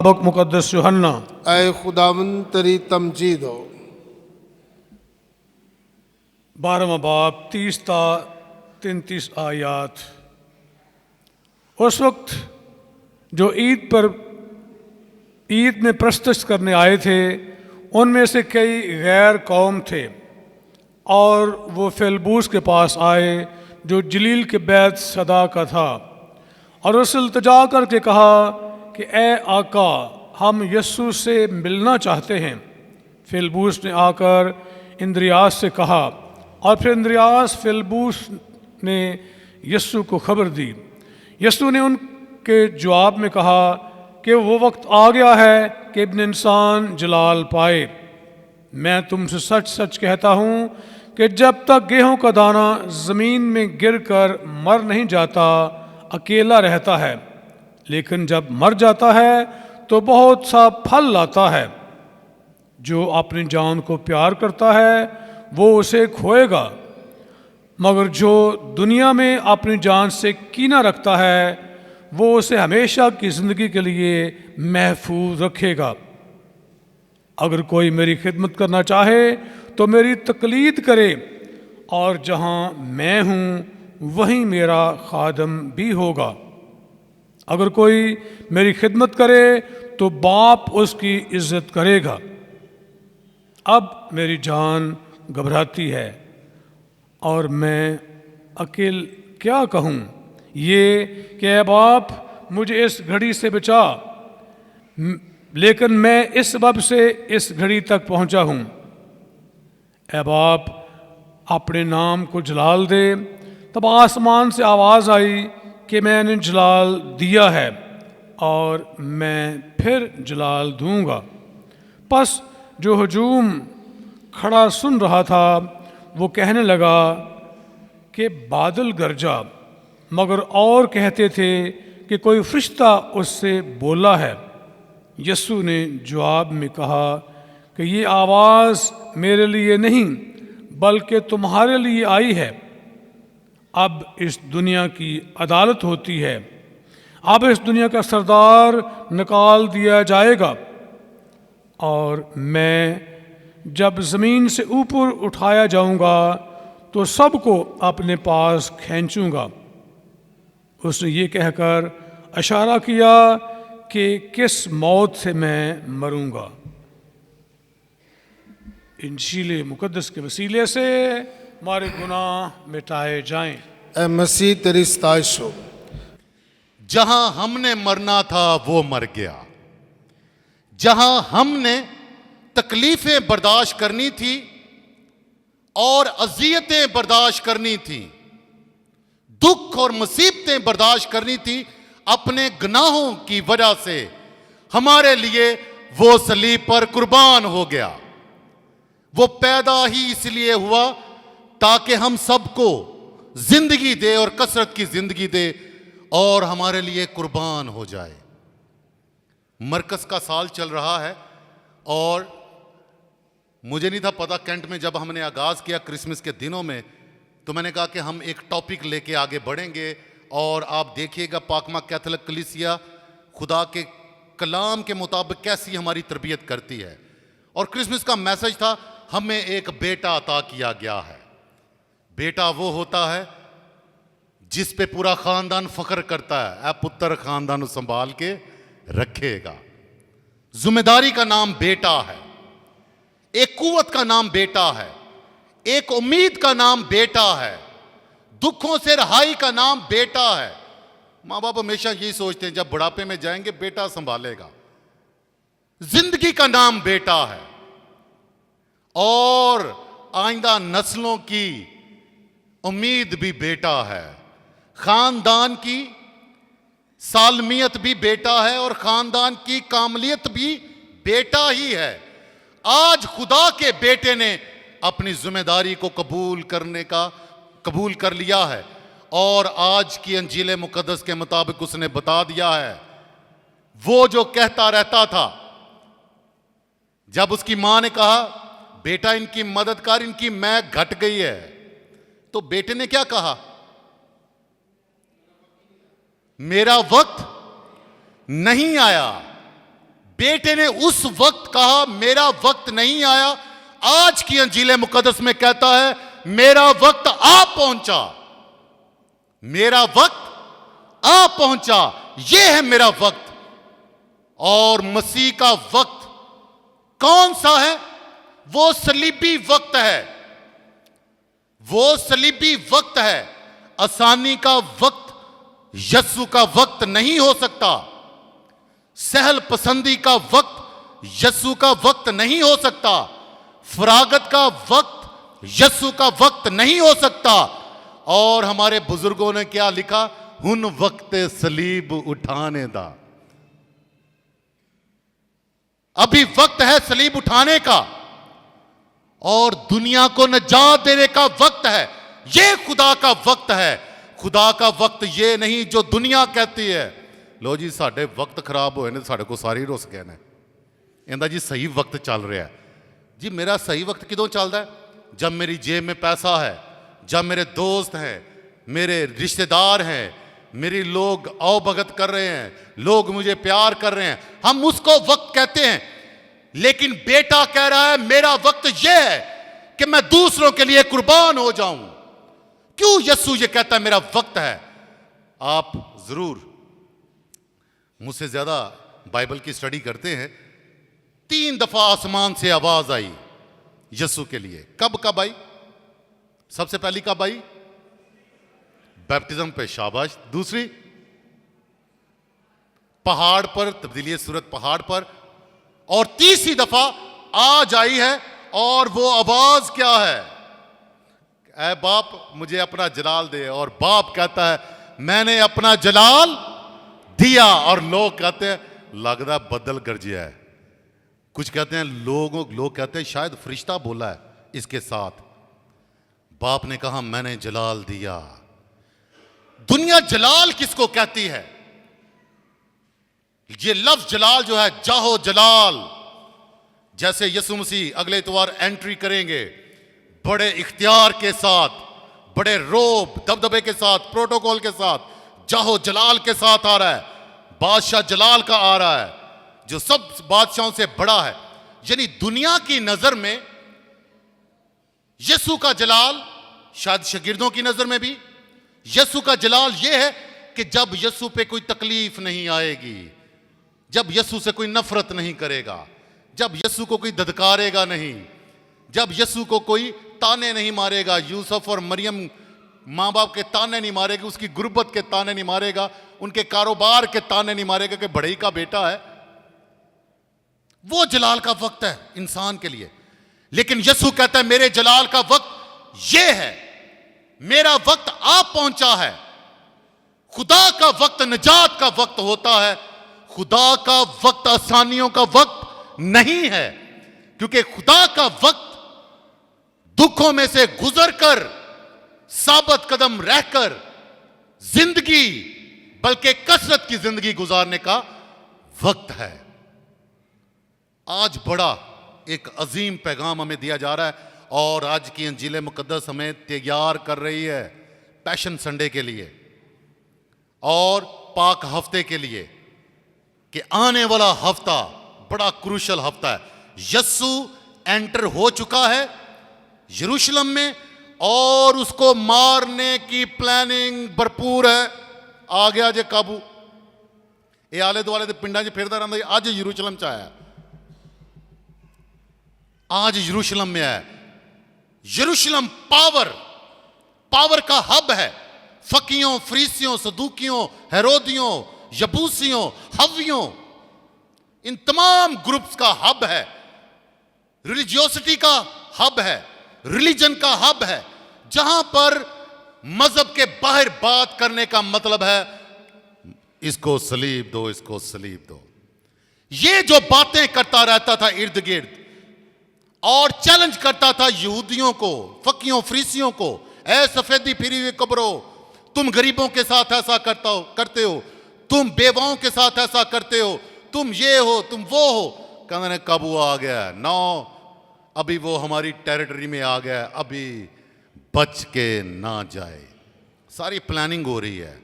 मुताबिक मुकद्दस यूहन्ना। ऐ खुदावंद तेरी तमजीद हो। 12वां बाब 30 ता 33 आयात। उस वक्त जो ईद में प्रस्तुत करने आए थे उनमें से कई गैर कौम थे, और वो फिलबूस के पास आए जो जलील के बैत सदा का था, और उससे इल्तिजा करके कहा कि ए आका, हम यस्सु से मिलना चाहते हैं। फिलबूस ने आकर इंद्रियास से कहा, और फिर इंद्रियास फिलबूस ने यस्सु को खबर दी। यस्सु ने उनके जवाब में कहा कि वो वक्त आ गया है कि इब्न इंसान जलाल पाए। मैं तुमसे सच सच कहता हूँ कि जब तक गेहूं का दाना ज़मीन में गिरकर मर नहीं जाता, अकेला रहता है, लेकिन जब मर जाता है तो बहुत सा फल लाता है। जो अपनी जान को प्यार करता है वो उसे खोएगा, मगर जो दुनिया में अपनी जान से कीना रखता है वो उसे हमेशा की ज़िंदगी के लिए महफूज रखेगा। अगर कोई मेरी खिदमत करना चाहे तो मेरी तकलीद करे, और जहाँ मैं हूँ वहीं मेरा खादम भी होगा। अगर कोई मेरी खिदमत करे तो बाप उसकी इज्जत करेगा। अब मेरी जान घबराती है और मैं अकेल क्या कहूँ ये कि ऐ बाप, मुझे इस घड़ी से बचा, लेकिन मैं इस सबब से इस घड़ी तक पहुँचा हूँ। ऐ बाप, अपने नाम को जलाल दे। तब आसमान से आवाज़ आई कि मैंने जलाल दिया है और मैं फिर जलाल दूंगा। बस जो हजूम खड़ा सुन रहा था वो कहने लगा कि बादल गरजा, मगर और कहते थे कि कोई फरिश्ता उससे बोला है। यस्सु ने जवाब में कहा कि ये आवाज़ मेरे लिए नहीं बल्कि तुम्हारे लिए आई है। अब इस दुनिया की अदालत होती है। अब इस दुनिया का सरदार निकाल दिया जाएगा, और मैं जब ज़मीन से ऊपर उठाया जाऊंगा तो सबको अपने पास खींचूंगा। उसने ये कहकर इशारा किया कि किस मौत से मैं मरूंगा। इंजील मुकद्दस के वसीले से हमारे गुनाह मिटाए जाएं। ऐ मसीह तेरी सताइश हो। जहां हमने मरना था वो मर गया। जहां हमने तकलीफें बर्दाश्त करनी थी और अजियतें बर्दाश्त करनी थी, दुख और मुसीबतें बर्दाश्त करनी थी अपने गुनाहों की वजह से, हमारे लिए वो सलीब पर कुर्बान हो गया। वो पैदा ही इसलिए हुआ ताकि हम सबको जिंदगी दे और कसरत की जिंदगी दे और हमारे लिए कुर्बान हो जाए। मरकज का साल चल रहा है और मुझे नहीं था पता, कैंट में जब हमने आगाज़ किया क्रिसमस के दिनों में, तो मैंने कहा कि हम एक टॉपिक लेके आगे बढ़ेंगे और आप देखिएगा पाकमा कैथोलिक कलीसिया खुदा के कलाम के मुताबिक कैसी हमारी तरबियत करती है। और क्रिसमस का मैसेज था हमें एक बेटा अता किया गया है। बेटा वो होता है जिस पे पूरा खानदान फख्र करता है, ए पुत्र खानदान संभाल के रखेगा। जिम्मेदारी का नाम बेटा है, एक कुव्वत का नाम बेटा है, एक उम्मीद का नाम बेटा है, दुखों से रहाई का नाम बेटा है। माँ बाप हमेशा यही सोचते हैं जब बुढ़ापे में जाएंगे बेटा संभालेगा। जिंदगी का नाम बेटा है और आइंदा नस्लों की उम्मीद भी बेटा है। खानदान की सालमियत भी बेटा है और खानदान की कामलियत भी बेटा ही है। आज खुदा के बेटे ने अपनी जिम्मेदारी को कबूल कर लिया है और आज की अंजील मुकद्दस के मुताबिक उसने बता दिया है। वो जो कहता रहता था, जब उसकी मां ने कहा बेटा इनकी मदद कर, इनकी मैं घट गई है, तो बेटे ने क्या कहा? मेरा वक्त नहीं आया। बेटे ने उस वक्त कहा मेरा वक्त नहीं आया। आज की अंजील मुकद्दस में कहता है मेरा वक्त आ पहुंचा, मेरा वक्त आ पहुंचा, यह है मेरा वक्त। और मसीह का वक्त कौन सा है? वो सलीबी वक्त है, वो सलीबी वक्त है। आसानी का वक्त यीशु का वक्त नहीं हो सकता। सहल पसंदी का वक्त यीशु का वक्त नहीं हो सकता। फरागत का वक्त यीशु का वक्त नहीं हो सकता। और हमारे बुजुर्गों ने क्या लिखा? हुन वक्त सलीब उठाने दा। अभी वक्त है सलीब उठाने का और दुनिया को नजात देने का वक्त है। यह खुदा का वक्त है। खुदा का वक्त ये नहीं जो दुनिया कहती है। लो जी साढ़े वक्त खराब होए ने, साढ़े को सारे रुस गए ने, इंदा जी सही वक्त चल रहा है। जी मेरा सही वक्त किदों चलता है? जब मेरी जेब में पैसा है, जब मेरे दोस्त हैं, मेरे रिश्तेदार हैं, मेरी लोग आओ भगत कर रहे हैं, लोग मुझे प्यार कर रहे हैं, हम उसको वक्त कहते हैं। लेकिन बेटा कह रहा है मेरा वक्त यह है कि मैं दूसरों के लिए कुर्बान हो जाऊं। क्यों यीशु ये कहता है मेरा वक्त है? आप जरूर मुझसे ज्यादा बाइबल की स्टडी करते हैं। 3 दफा आसमान से आवाज आई यीशु के लिए। कब आई? सबसे पहली कब आई? बैप्टिज्म पे, शाबाश। दूसरी पहाड़ पर, तब्दीली सूरत पहाड़ पर। और तीसरी दफा आज आई है। और वो आवाज क्या है? ऐ बाप मुझे अपना जलाल दे। और बाप कहता है मैंने अपना जलाल दिया। और लोग कहते हैं लगता बदल गरजिया है। कुछ कहते हैं लोग कहते हैं शायद फरिश्ता बोला है इसके साथ। बाप ने कहा मैंने जलाल दिया। दुनिया जलाल किसको कहती है? ये लफ्ज जलाल जो है, जाहो जलाल। जैसे यीशु मसीह अगले इतवार एंट्री करेंगे बड़े इख्तियार के साथ, बड़े रोब दबदबे के साथ, प्रोटोकॉल के साथ, जाहो जलाल के साथ आ रहा है। बादशाह जलाल का आ रहा है जो सब बादशाहों से बड़ा है। यानी दुनिया की नजर में यीशु का जलाल, शायद शागिर्दों की नजर में भी यीशु का जलाल यह है कि जब यीशु पे कोई तकलीफ नहीं आएगी, जब यीशु से कोई नफरत नहीं करेगा, जब यीशु को कोई धदकारेगा नहीं, जब यीशु को कोई ताने नहीं मारेगा, यूसुफ और मरियम माँ बाप के ताने नहीं मारेगा, उसकी गुर्बत के ताने नहीं मारेगा, उनके कारोबार के ताने नहीं मारेगा कि बड़ई का बेटा है। वो जलाल का वक्त है इंसान के लिए। लेकिन यीशु कहता है मेरे जलाल का वक्त ये है, मेरा वक्त आ पहुंचा है। खुदा का वक्त निजात का वक्त होता है। खुदा का वक्त आसानियों का वक्त नहीं है। क्योंकि खुदा का वक्त दुखों में से गुजरकर, साबित कदम रहकर जिंदगी, बल्कि कसरत की जिंदगी गुजारने का वक्त है। आज बड़ा एक अजीम पैगाम हमें दिया जा रहा है और आज की अंजील मुकद्दस हमें तैयार कर रही है पैशन संडे के लिए और पाक हफ्ते के लिए कि आने वाला हफ्ता बड़ा क्रूशल हफ्ता है। यीशु एंटर हो चुका है यरूशलेम में और उसको मारने की प्लानिंग भरपूर है। आ गया जे काबू। ये आले दुआले दे पिंडां च फिरदा रहिंदा, अज यरूशलेम च आया, आज यरूशलेम में आया। यरूशलेम पावर का हब है। फकीयों, फरीसियों, सदूकियों, हेरोदियों, यबूसियों, हवियों, इन तमाम ग्रुप्स का हब है। रिलीजियोसिटी का हब है, रिलीजन का हब है, जहां पर मजहब के बाहर बात करने का मतलब है इसको सलीब दो, इसको सलीब दो। ये जो बातें करता रहता था इर्द गिर्द और चैलेंज करता था यहूदियों को, फकीयों, फरीसियों को, ऐ सफेदी फिरी हुई कब्रों, तुम गरीबों के साथ ऐसा करते हो, तुम बेवाओं के साथ ऐसा करते हो, तुम ये हो, तुम वो हो। कहने काबू आ गया, नौ अभी वो हमारी टेरिटरी में आ गया, अभी बच के ना जाए। सारी प्लानिंग हो रही है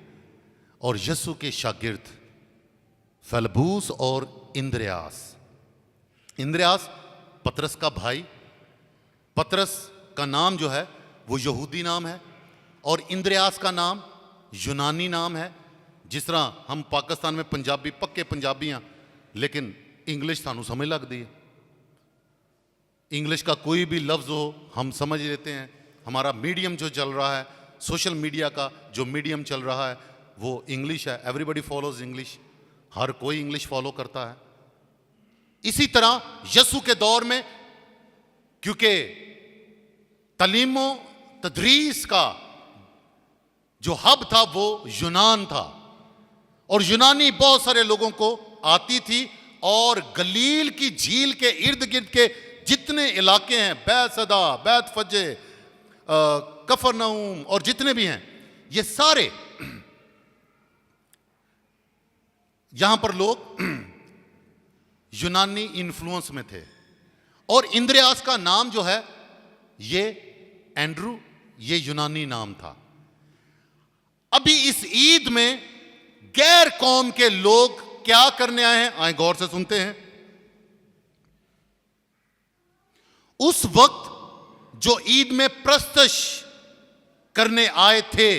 और यीशु के शागिर्द फेलबूस और इंद्रियास। इंद्रियास पतरस का भाई। पतरस का नाम जो है वो यहूदी नाम है और इंद्रियास का नाम यूनानी नाम है। जिस तरह हम पाकिस्तान में पंजाबी पक्के पंजाबी हैं, लेकिन इंग्लिश सानू समझ लगती है। इंग्लिश का कोई भी लफ्ज़ हो हम समझ लेते हैं। हमारा मीडियम जो चल रहा है, सोशल मीडिया का जो मीडियम चल रहा है वो इंग्लिश है। एवरीबडी फॉलोज इंग्लिश, हर कोई इंग्लिश फॉलो करता है। इसी तरह यसु के दौर में, क्योंकि तलीमो तदरीस का जो हब था वो यूनान था और यूनानी बहुत सारे लोगों को आती थी और गलील की झील के इर्द गिर्द के जितने इलाके हैं, बैतसदा, बैतफजे, कफरनहूम और जितने भी हैं, ये सारे यहां पर लोग यूनानी इन्फ्लुएंस में थे। और इंद्रियास का नाम जो है ये एंड्रू, ये यूनानी नाम था। अभी इस ईद में गैर कौम के लोग क्या करने आए हैं, आए गौर से सुनते हैं। उस वक्त जो ईद में प्रस्तश करने आए थे,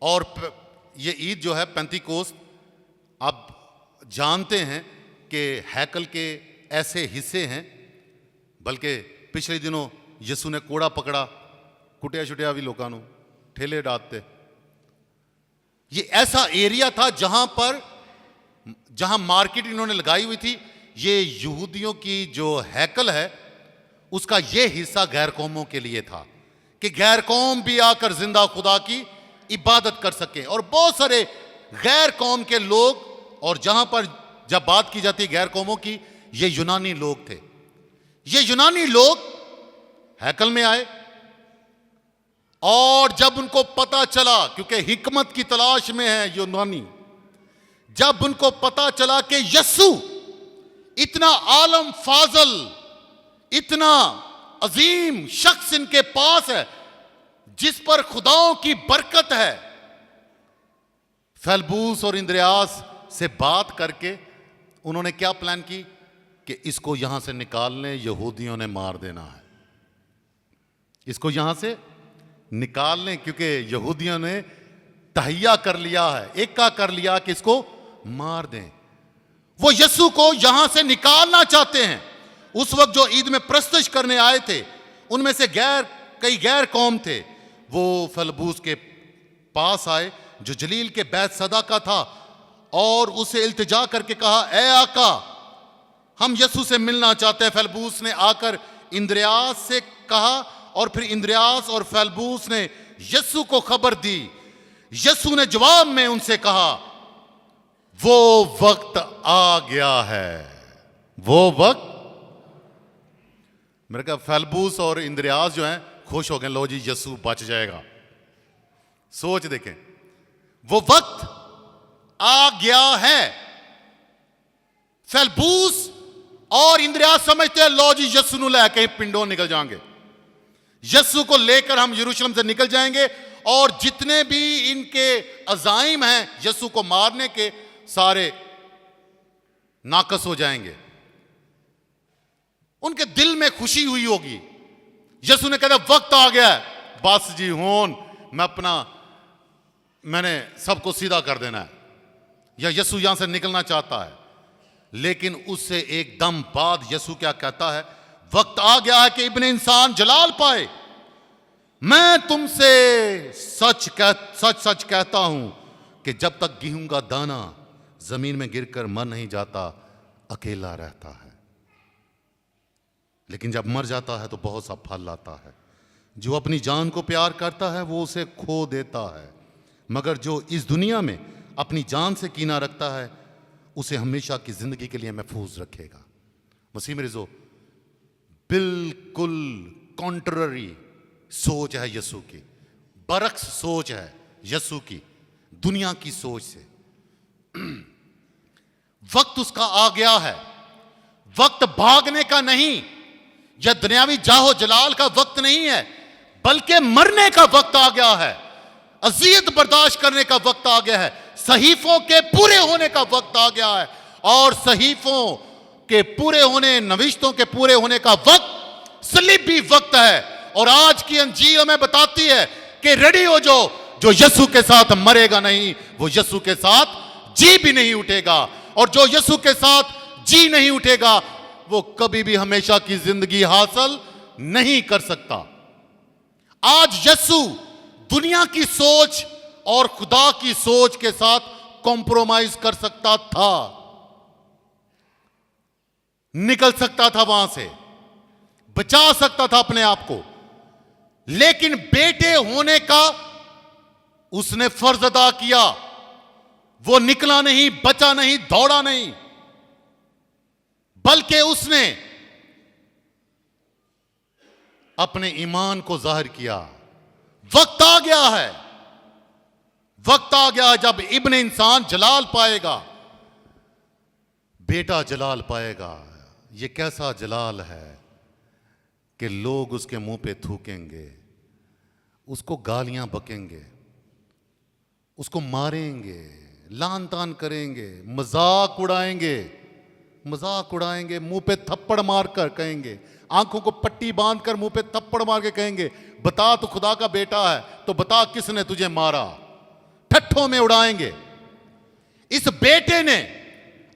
और ये ईद जो है पेंतिकोस्त, आप जानते हैं कि हैकल के ऐसे हिस्से हैं, बल्कि पिछले दिनों यसु ने कोड़ा पकड़ा, कुटिया छुटिया भी लोगों को ठेले डालते। ये ऐसा एरिया था जहां मार्केट इन्होंने लगाई हुई थी। ये यहूदियों की जो हैकल है उसका ये हिस्सा गैर कौमों के लिए था कि गैर कौम भी आकर जिंदा खुदा की इबादत कर सके। और बहुत सारे गैर कौम के लोग, और जहां पर जब बात की जाती है गैर कौमों की, ये यूनानी लोग थे। ये यूनानी लोग हैकल में आए और जब उनको पता चला, क्योंकि हिकमत की तलाश में है यूनानी, जब उनको पता चला कि यसु इतना आलम फाजल, इतना अजीम शख्स इनके पास है जिस पर खुदाओं की बरकत है, फेलबूस और इंद्रियास से बात करके उन्होंने क्या प्लान की कि इसको यहां से निकालने यहूदियों ने मार देना है, इसको यहां से निकाल लें, क्योंकि यहूदियों ने तहैया कर लिया है, एका कर लिया कि इसको मार दें। वो यसु को यहां से निकालना चाहते हैं। उस वक्त जो ईद में प्रस्तश करने आए थे उनमें से कई गैर कौम थे, वो फलबूस के पास आए जो जलील के बैतसदा का था और उसे इल्तिजा करके कहा, ए आका, हम यसु से मिलना चाहते हैं। फलबूस ने आकर इंद्रियास से कहा और फिर इंद्रियास और फेलबूस ने यसु को खबर दी। यसु ने जवाब में उनसे कहा, वो वक्त आ गया है, वो वक्त। मेरे कहा फेलबूस और इंद्रियास जो हैं खुश हो गए, लो जी यसु बच जाएगा। सोच देखें, वो वक्त आ गया है। फेलबूस और इंद्रियास समझते हैं लो जी यसु नु ले कहीं पिंडों निकल जाएंगे, यसु को लेकर हम यरूशलेम से निकल जाएंगे और जितने भी इनके अजाइम हैं यसु को मारने के, सारे नाकस हो जाएंगे। उनके दिल में खुशी हुई होगी। यसु ने कहा वक्त आ गया है, बस जी होन, मैंने सबको सीधा कर देना है, या यसु यहां से निकलना चाहता है। लेकिन उससे एकदम बाद यसु क्या कहता है, वक्त आ गया है कि इब्ने इंसान जलाल पाए। मैं तुमसे सच सच कहता हूं कि जब तक गेहूं का दाना जमीन में गिरकर मर नहीं जाता, अकेला रहता है, लेकिन जब मर जाता है तो बहुत सा फल लाता है। जो अपनी जान को प्यार करता है वो उसे खो देता है, मगर जो इस दुनिया में अपनी जान से कीना रखता है उसे हमेशा की जिंदगी के लिए महफूज रखेगा। मसीह में रिजो, बिल्कुल कॉन्ट्ररी सोच है यसु की, बरक्स सोच है यसु की दुनिया की सोच से। वक्त उसका आ गया है, वक्त भागने का नहीं, यह दुनियावी जाहो जलाल का वक्त नहीं है, बल्कि मरने का वक्त आ गया है, अजियत बर्दाश्त करने का वक्त आ गया है, सहीफों के पूरे होने का वक्त आ गया है। और सहीफों के पूरे होने, नविश्तों के पूरे होने का वक्त सलीबी वक्त है। और आज की अंजील हमें बताती है कि रेडी हो जाओ, जो यीशु के साथ मरेगा नहीं वो यीशु के साथ जी भी नहीं उठेगा, और जो यीशु के साथ जी नहीं उठेगा वो कभी भी हमेशा की जिंदगी हासिल नहीं कर सकता। आज यीशु दुनिया की सोच और खुदा की सोच के साथ कॉम्प्रोमाइज कर सकता था, निकल सकता था वहां से, बचा सकता था अपने आप को, लेकिन बेटे होने का उसने फर्ज अदा किया। वो निकला नहीं, बचा नहीं, दौड़ा नहीं, बल्कि उसने अपने ईमान को जाहिर किया। वक्त आ गया है, वक्त आ गया है जब इब्न इंसान जलाल पाएगा, बेटा जलाल पाएगा। ये कैसा जलाल है कि लोग उसके मुंह पे थूकेंगे, उसको गालियां बकेंगे, उसको मारेंगे, लान तान करेंगे, मजाक उड़ाएंगे, मजाक उड़ाएंगे, मुंह पे थप्पड़ मारकर कहेंगे, आंखों को पट्टी बांधकर मुंह पे थप्पड़ मार के कहेंगे, बता तू खुदा का बेटा है तो बता किसने तुझे मारा। ठट्ठों में उड़ाएंगे। इस बेटे ने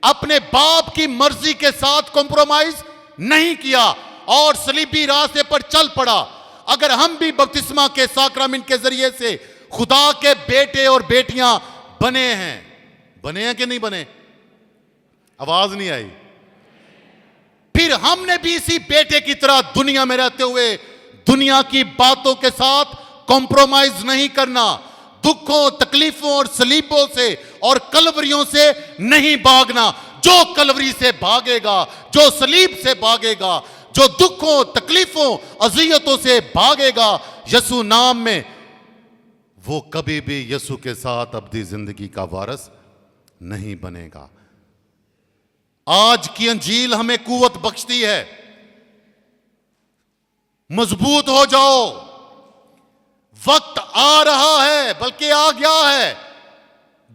अपने बाप की मर्जी के साथ कॉम्प्रोमाइज नहीं किया और सलीबी रास्ते पर चल पड़ा। अगर हम भी बपतिस्मा के साक्रामेंट के जरिए से खुदा के बेटे और बेटियां बने हैं कि नहीं बने? आवाज नहीं आई। फिर हमने भी इसी बेटे की तरह दुनिया में रहते हुए दुनिया की बातों के साथ कॉम्प्रोमाइज नहीं करना, दुखों, तकलीफों और सलीबों से और कलवरियों से नहीं भागना। जो कलवरी से भागेगा, जो सलीब से भागेगा, जो दुखों, तकलीफों, अजियतों से भागेगा यीशु नाम में, वो कभी भी यीशु के साथ अब्दी जिंदगी का वारिस नहीं बनेगा। आज की अंजील हमें कुव्वत बख्शती है। मजबूत हो जाओ, वक्त आ रहा है, बल्कि आ गया है।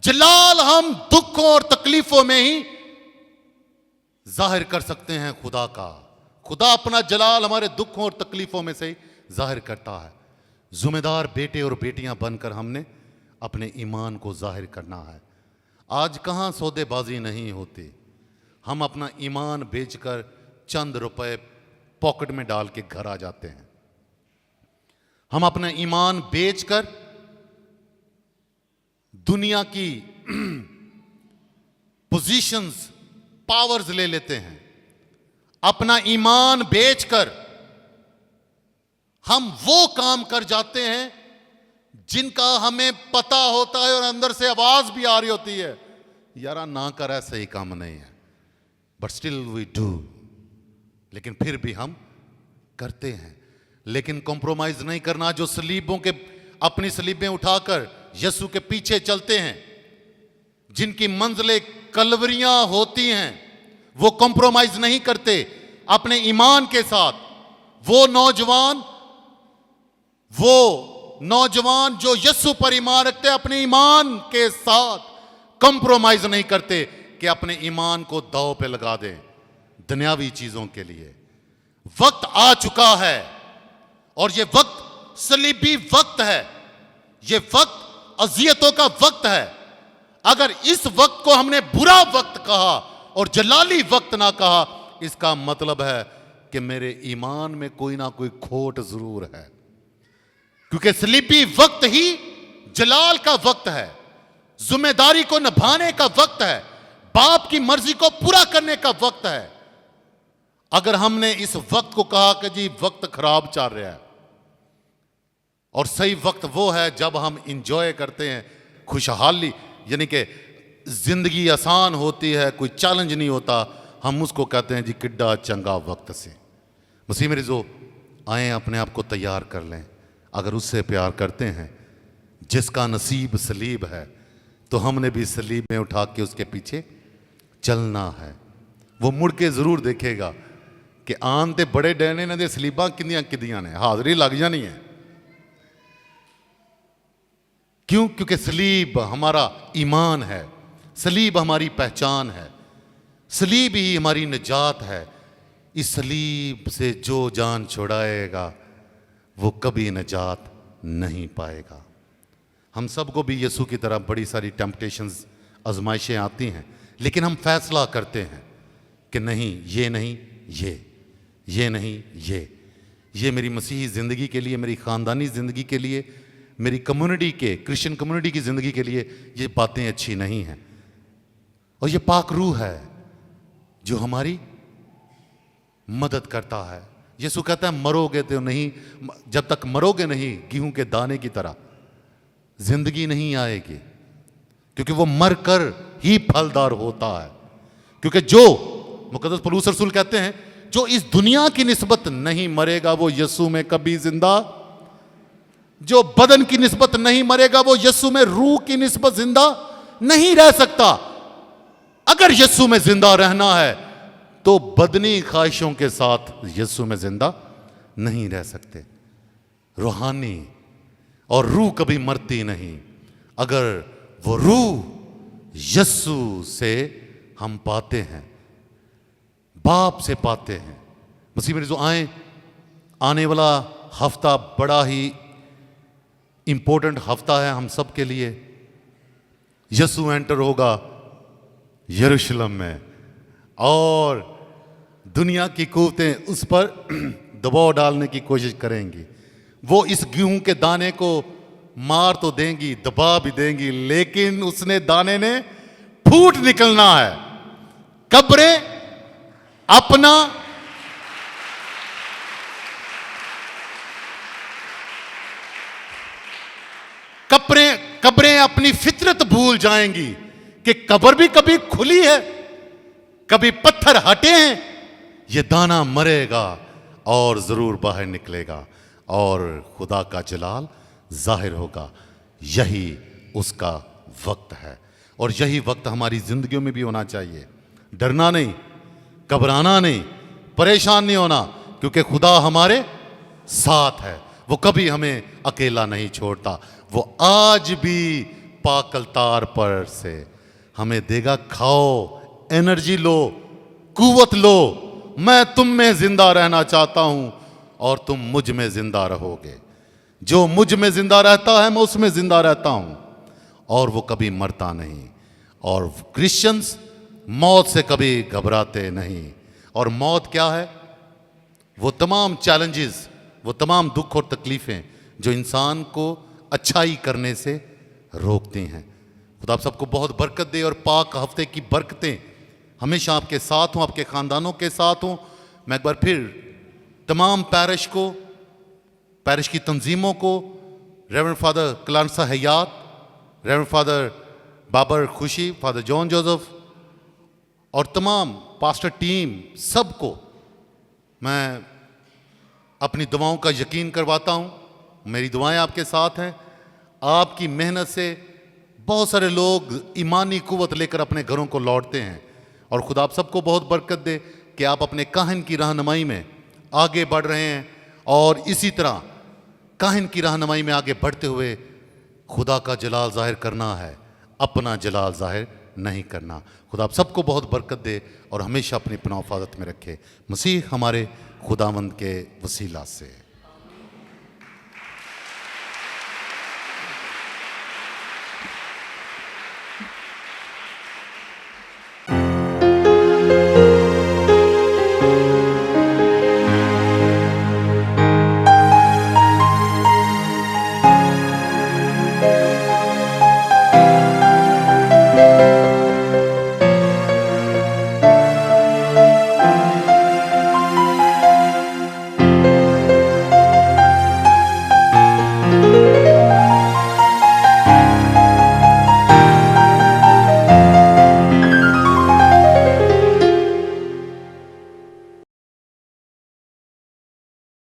जलाल हम दुखों और तकलीफों में ही जाहिर कर सकते हैं खुदा का। खुदा अपना जलाल हमारे दुखों और तकलीफों में से ही जाहिर करता है। जिम्मेदार बेटे और बेटियां बनकर हमने अपने ईमान को जाहिर करना है। आज कहां सौदेबाजी नहीं होती। हम अपना ईमान बेचकर चंद रुपए पॉकेट में डाल के घर आ जाते हैं। हम अपना ईमान बेचकर दुनिया की पोजीशंस, पावर्स ले लेते हैं। अपना ईमान बेचकर हम वो काम कर जाते हैं जिनका हमें पता होता है और अंदर से आवाज भी आ रही होती है, यारा ना कर, ऐसा ही काम नहीं है, बट स्टिल वी डू। लेकिन फिर भी हम करते हैं। लेकिन कॉम्प्रोमाइज नहीं करना। जो सलीबों के अपनी सलीबें उठाकर यीशु के पीछे चलते हैं, जिनकी मंजिलें कलवरियां होती हैं, वो कॉम्प्रोमाइज नहीं करते अपने ईमान के साथ। वो नौजवान जो यीशु पर ईमान रखते हैं, अपने ईमान के साथ कॉम्प्रोमाइज नहीं करते कि अपने ईमान को दांव पे लगा दें दुनियावी चीजों के लिए। वक्त आ चुका है और ये वक्त सलीबी वक्त है। ये वक्त अजियतों का वक्त है। अगर इस वक्त को हमने बुरा वक्त कहा और जलाली वक्त ना कहा, इसका मतलब है कि मेरे ईमान में कोई ना कोई खोट जरूर है। क्योंकि सलीबी वक्त ही जलाल का वक्त है, जिम्मेदारी को निभाने का वक्त है, बाप की मर्जी को पूरा करने का वक्त है। अगर हमने इस वक्त को कहा कि जी वक्त खराब चल रहा है, और सही वक्त वो है जब हम इंजॉय करते हैं, खुशहाली, यानी कि जिंदगी आसान होती है, कोई चैलेंज नहीं होता, हम उसको कहते हैं जी किड्डा चंगा वक्त से। मसीह मेरे जो आए अपने आप को तैयार कर लें। अगर उससे प्यार करते हैं जिसका नसीब सलीब है, तो हमने भी सलीब में उठा के उसके पीछे चलना है। वो मुड़ के जरूर देखेगा कि आन ते बड़े डैने ने दे सलीबां किंदियां किदियां ने, हाजरी लग जानी है। क्यों? क्योंकि सलीब हमारा ईमान है, सलीब हमारी पहचान है। सलीब ही हमारी निजात है। इस सलीब से जो जान छुड़ाएगा वो कभी निजात नहीं पाएगा। हम सबको भी यीशु की तरह बड़ी सारी टेम्पटेशंस, आजमाइशें आती हैं, लेकिन हम फैसला करते हैं कि नहीं, ये नहीं, ये नहीं, ये मेरी मसीही ज़िंदगी के लिए, मेरी ख़ानदानी ज़िंदगी के लिए, मेरी कम्युनिटी के, क्रिश्चियन कम्युनिटी की ज़िंदगी के लिए ये बातें अच्छी नहीं हैं। और ये पाक रूह है जो हमारी मदद करता है। यीशु कहता है मरोगे तो नहीं, जब तक मरोगे नहीं गेहूं के दाने की तरह जिंदगी नहीं आएगी, क्योंकि वो मरकर ही फलदार होता है। क्योंकि जो मुकद्दस पौलुस रसूल कहते हैं जो इस दुनिया की निस्बत नहीं मरेगा वो यीशु में कभी जिंदा, जो बदन की निस्बत नहीं मरेगा वो यीशु में रूह की निस्बत जिंदा नहीं रह सकता। अगर यीशु में जिंदा रहना है तो बदनी ख्वाहिशों के साथ यीशु में जिंदा नहीं रह सकते। रूहानी और रूह कभी मरती नहीं। अगर वो रूह यीशु से हम पाते हैं, बाप से पाते हैं। मसीह मेरे जो आने वाला हफ्ता बड़ा ही इंपॉर्टेंट हफ्ता है हम सब के लिए। यीशु एंटर होगा यरूशलेम में और दुनिया की कुव्वतें उस पर दबाव डालने की कोशिश करेंगी। वो इस गेहूं के दाने को मार तो देंगी, दबा भी देंगी, लेकिन उसने दाने ने फूट निकलना है। कब्रें अपना कब्रें अपनी फितरत भूल जाएंगी कि कब्र भी कभी खुली है, कभी पत्थर हटे हैं। ये दाना मरेगा और जरूर बाहर निकलेगा और खुदा का जलाल जाहिर होगा। यही उसका वक्त है और यही वक्त हमारी जिंदगियों में भी होना चाहिए। डरना नहीं, घबराना नहीं, परेशान नहीं होना, क्योंकि खुदा हमारे साथ है। वो कभी हमें अकेला नहीं छोड़ता। वो आज भी पाकल तार पर से हमें देगा, खाओ, एनर्जी लो, कुव्वत लो। मैं तुम में जिंदा रहना चाहता हूं और तुम मुझ में जिंदा रहोगे। जो मुझ में जिंदा रहता है मैं उसमें जिंदा रहता हूं और वो कभी मरता नहीं। और क्रिश्चियंस मौत से कभी घबराते नहीं। और मौत क्या है? वो तमाम चैलेंजेस, वो तमाम दुख और तकलीफें जो इंसान को अच्छाई करने से रोकती हैं। खुदा आप सबको बहुत बरकत दे और पाक हफ्ते की बरकतें हमेशा आपके साथ हों, आपके ख़ानदानों के साथ हों। मैं एक बार फिर तमाम पैरिश को, पैरिश की तंजीमों को, रेवरेंड फादर कलानसा हयात, रेवरेंड फादर बाबर खुशी, फादर जॉन जोसेफ और तमाम पास्टर टीम, सबको मैं अपनी दुआओं का यकीन करवाता हूँ। मेरी दुआएं आपके साथ हैं। आपकी मेहनत से बहुत सारे लोग ईमानी कुव्वत लेकर अपने घरों को लौटते हैं और खुदा आप सबको बहुत बरकत दे कि आप अपने काहिन की रहनुमाई में आगे बढ़ रहे हैं और इसी तरह काहिन की रहनुमाई में आगे बढ़ते हुए खुदा का जलाल जाहिर करना है, अपना जलाल जाहिर नहीं करना। खुदा आप सबको बहुत बरकत दे और हमेशा अपनी पनाह हिफाजत में रखे। मसीह हमारे खुदावंद के वसीला से।